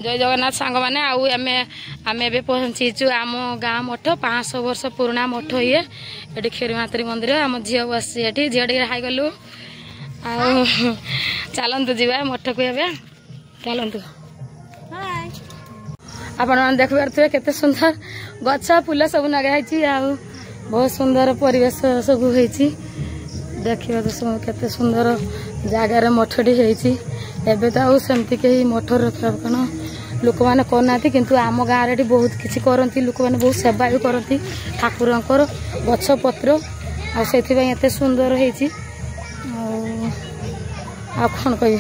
जय जगन्नाथ सांग मैंने आम ए पहुंचीचु आम गाँ मठ 500 वर्ष पुराना मठ ये ये क्षीरमात्री मंदिर आम झील बस झील टे हाई गलु चलतु जा मठ को चलतु आपण मैंने देख पारे केते सुंदर गछ फूल सब नगाई बहुत सुंदर परिवेश सब होती देखिए तो केते सुंदर जगार मठटी होती एबे तो आउ सेमती कहीं मठ रखा कौन लोक मैंने करना किंतु आम गाँव में बहुत किसी करती लोक मैंने बहुत सेवा भी करती ठाकुरंकर गछ पत्र आते सुंदर होती कौन कह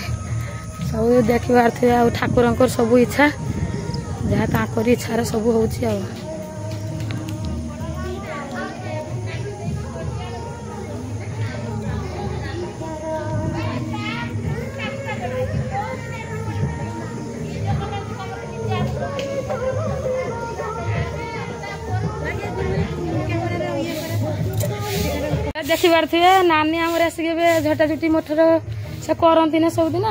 सब देखी पारे आ ठाकुरंकर सब इच्छा जहाँ तांकर इच्छा सब होची आ देखी पारे नानी आमर आसिक झटाझुटी मठर से करती ना सबदिन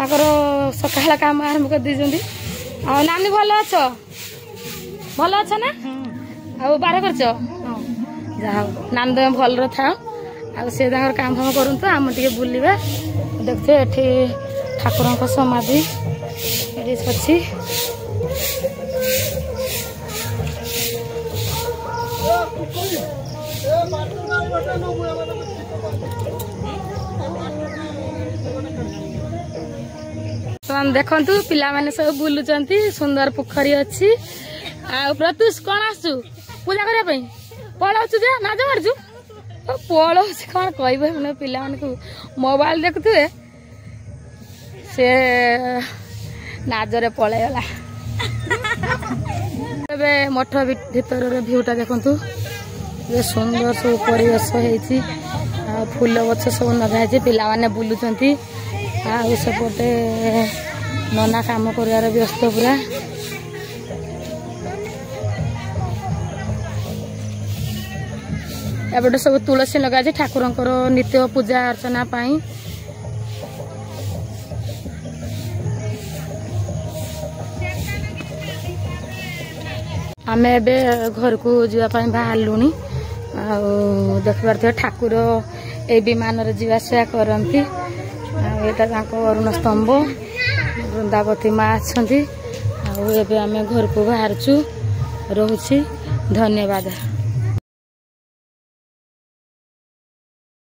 आकर सकाल कम आरंभ कर दीजिए आ नानी भल अछ ना आ बार कर जा नानी तुम भल था सी काम फाम करूँ आम टे बुलवा देखते ये ठाकुर समाधि अच्छी देखु पिला माने सब बुलुचंती सुंदर पोखरी अच्छी प्रत्युष कौन आसु पूजा करने पलाऊँ जे नाच मारचु पलाऊ कौन कह पिला मानू मोबाइल देखुए से नाजरे पलैगला मठ भीतर भ्यूटा देखु सुंदर सब परिवेश होती फूल गछ सब नगाई पिला माने बुलुचंती सेपटे नना काम कर व्यस्त पूरा एपटे सब तुलसी लगा ठाकुरंकर नित्य पूजा अर्चना पाई आमे एबे घर को जावाई बाहरलुनी देख पारे ठाकुर ए विमान जावासिया करती यहाँ अरुण स्तंभ वृंदावती माँ अच्छा आम घर को बाहर रोचे धन्यवाद।